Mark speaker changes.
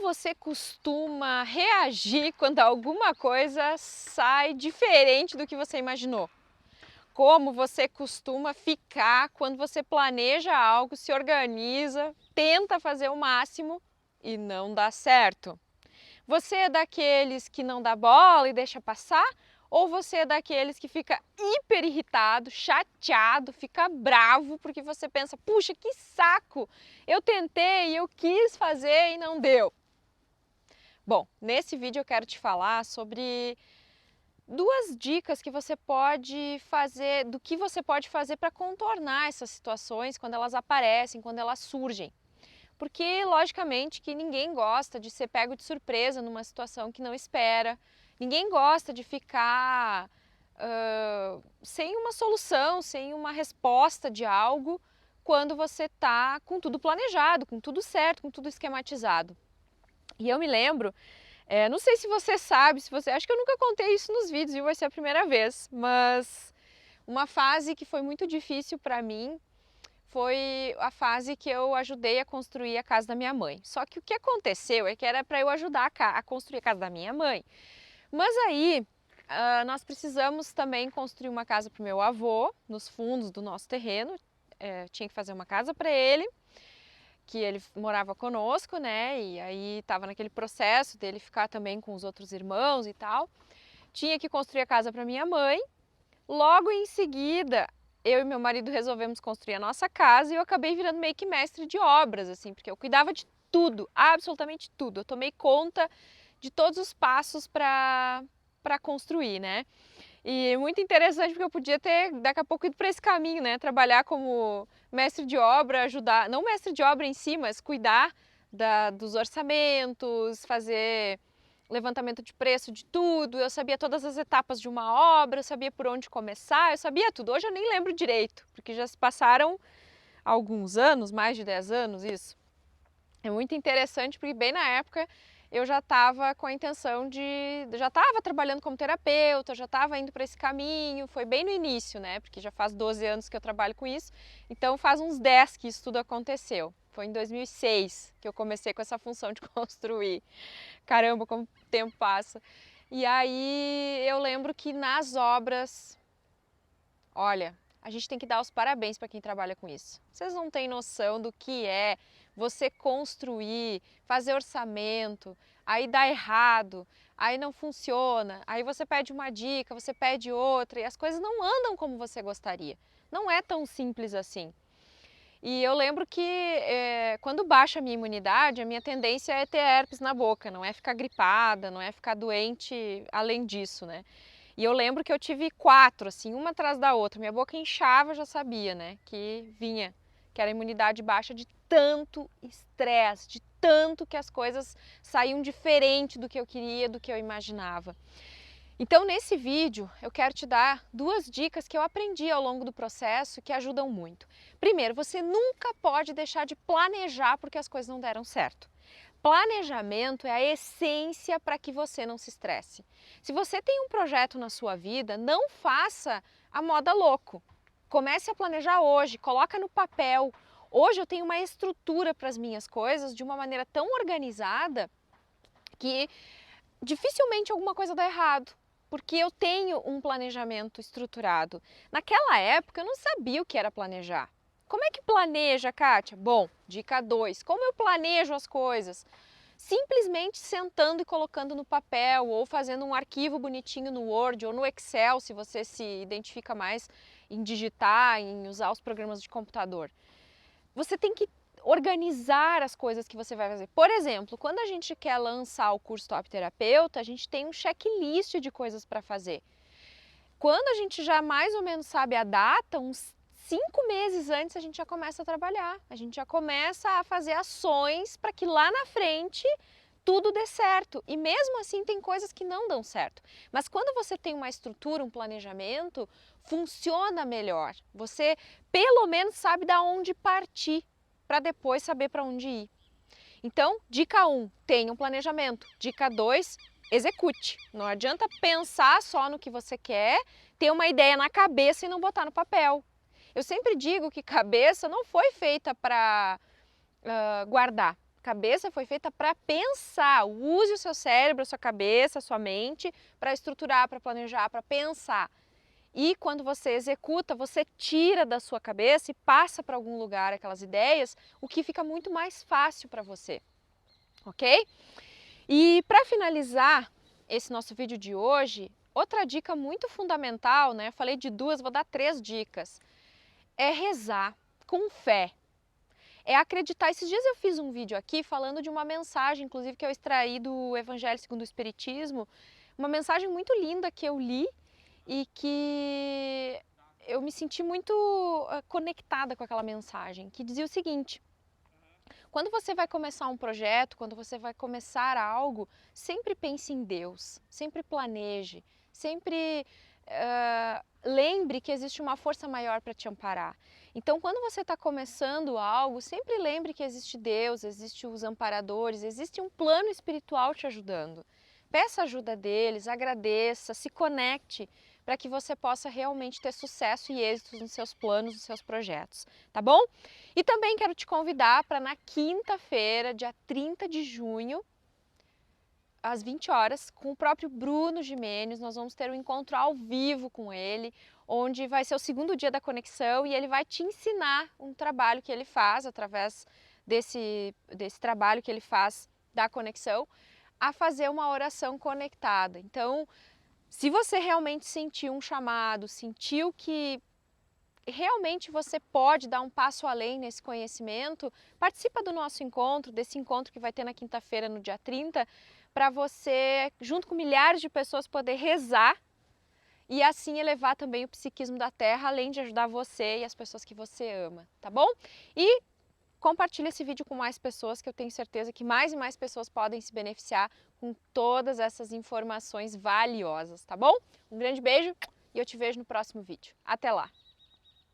Speaker 1: você costuma reagir quando alguma coisa sai diferente do que você imaginou? Como você costuma ficar quando você planeja algo, se organiza, tenta fazer o máximo e não dá certo? Você é daqueles que não dá bola e deixa passar? Ou você é daqueles que fica hiper irritado, chateado, fica bravo porque você pensa, puxa, que saco! Eu tentei, eu quis fazer e não deu. Bom, nesse vídeo eu quero te falar sobre duas dicas que você pode fazer, do que você pode fazer para contornar essas situações quando elas aparecem, quando elas surgem. Porque, logicamente, que ninguém gosta de ser pego de surpresa numa situação que não espera, ninguém gosta de ficar sem uma solução, sem uma resposta de algo quando você está com tudo planejado, com tudo certo, com tudo esquematizado. E eu me lembro, não sei se você sabe, acho que eu nunca contei isso nos vídeos, viu? Vai ser a primeira vez, mas uma fase que foi muito difícil para mim foi a fase que eu ajudei a construir a casa da minha mãe. Só que o que aconteceu é que era para eu ajudar a construir a casa da minha mãe. Mas aí nós precisamos também construir uma casa para o meu avô, nos fundos do nosso terreno. Tinha que fazer uma casa para ele, que ele morava conosco, né? E aí estava naquele processo dele ficar também com os outros irmãos e tal. Tinha que construir a casa para minha mãe. Logo em seguida, eu e meu marido resolvemos construir a nossa casa e eu acabei virando meio que mestre de obras, assim, porque eu cuidava de tudo, absolutamente tudo. Eu tomei conta de todos os passos para construir, né? E muito interessante porque eu podia ter daqui a pouco ido para esse caminho, né? Trabalhar como mestre de obra, ajudar, não mestre de obra em si, mas cuidar dos orçamentos, fazer levantamento de preço de tudo, eu sabia todas as etapas de uma obra, eu sabia por onde começar, eu sabia tudo. Hoje eu nem lembro direito, porque já se passaram alguns anos, mais de 10 anos isso. É muito interessante porque bem na época eu já estava com a intenção já estava trabalhando como terapeuta, já estava indo para esse caminho, foi bem no início, né? Porque já faz 12 anos que eu trabalho com isso, então faz uns 10 que isso tudo aconteceu. Foi em 2006 que eu comecei com essa função de construir. Caramba, como o tempo passa. E aí eu lembro que nas obras, olha, a gente tem que dar os parabéns para quem trabalha com isso. Vocês não têm noção do que é você construir, fazer orçamento, aí dá errado, aí não funciona, aí você pede uma dica, você pede outra e as coisas não andam como você gostaria. Não é tão simples assim. E eu lembro que quando baixa a minha imunidade, a minha tendência é ter herpes na boca, não é ficar gripada, não é ficar doente além disso, né? E eu lembro que eu tive 4, assim, uma atrás da outra. Minha boca inchava, eu já sabia, né? Que era a imunidade baixa de tanto estresse, de tanto que as coisas saíam diferente do que eu queria, do que eu imaginava. Então, nesse vídeo, eu quero te dar duas dicas que eu aprendi ao longo do processo que ajudam muito. Primeiro, você nunca pode deixar de planejar porque as coisas não deram certo. Planejamento é a essência para que você não se estresse. Se você tem um projeto na sua vida, não faça a moda louco. Comece a planejar hoje, coloca no papel. Hoje eu tenho uma estrutura para as minhas coisas de uma maneira tão organizada que dificilmente alguma coisa dá errado, porque eu tenho um planejamento estruturado. Naquela época eu não sabia o que era planejar. Como é que planeja, Kátia? Bom, dica 2, como eu planejo as coisas? Simplesmente sentando e colocando no papel ou fazendo um arquivo bonitinho no Word ou no Excel, se você se identifica mais em digitar, em usar os programas de computador. Você tem que organizar as coisas que você vai fazer. Por exemplo, quando a gente quer lançar o curso Top Terapeuta, a gente tem um checklist de coisas para fazer. Quando a gente já mais ou menos sabe a data, uns 5 meses antes a gente já começa a trabalhar. A gente já começa a fazer ações para que lá na frente tudo dê certo. E mesmo assim tem coisas que não dão certo. Mas quando você tem uma estrutura, um planejamento, funciona melhor. Você pelo menos sabe da onde partir para depois saber para onde ir. Então, dica 1, tenha um planejamento. Dica 2, execute. Não adianta pensar só no que você quer, ter uma ideia na cabeça e não botar no papel. Eu sempre digo que cabeça não foi feita para guardar. cabeça foi feita para pensar. Use o seu cérebro, a sua cabeça, a sua mente para estruturar, para planejar, para pensar. E quando você executa, você tira da sua cabeça e passa para algum lugar aquelas ideias, o que fica muito mais fácil para você, ok? E para finalizar esse nosso vídeo de hoje, outra dica muito fundamental, né? Eu falei de duas, vou dar 3 dicas. É rezar com fé. É acreditar. Esses dias eu fiz um vídeo aqui falando de uma mensagem, inclusive que eu extraí do Evangelho segundo o Espiritismo, uma mensagem muito linda que eu li e que eu me senti muito conectada com aquela mensagem, que dizia o seguinte: quando você vai começar um projeto, quando você vai começar algo, sempre pense em Deus, sempre planeje, sempre lembre que existe uma força maior para te amparar. Então, quando você está começando algo, sempre lembre que existe Deus, existe os amparadores, existe um plano espiritual te ajudando. Peça ajuda deles, agradeça, se conecte para que você possa realmente ter sucesso e êxito nos seus planos, nos seus projetos, tá bom? E também quero te convidar para na quinta-feira, dia 30 de junho, às 20 horas, com o próprio Bruno Gimenez, nós vamos ter um encontro ao vivo com ele, onde vai ser o segundo dia da conexão e ele vai te ensinar um trabalho que ele faz, através desse trabalho que ele faz da conexão, a fazer uma oração conectada. Então, se você realmente sentiu um chamado, sentiu que realmente você pode dar um passo além nesse conhecimento, participa do nosso encontro, desse encontro que vai ter na quinta-feira, no dia 30, para você, junto com milhares de pessoas, poder rezar e assim elevar também o psiquismo da Terra, além de ajudar você e as pessoas que você ama, tá bom? E compartilhe esse vídeo com mais pessoas, que eu tenho certeza que mais e mais pessoas podem se beneficiar com todas essas informações valiosas, tá bom? Um grande beijo e eu te vejo no próximo vídeo. Até lá!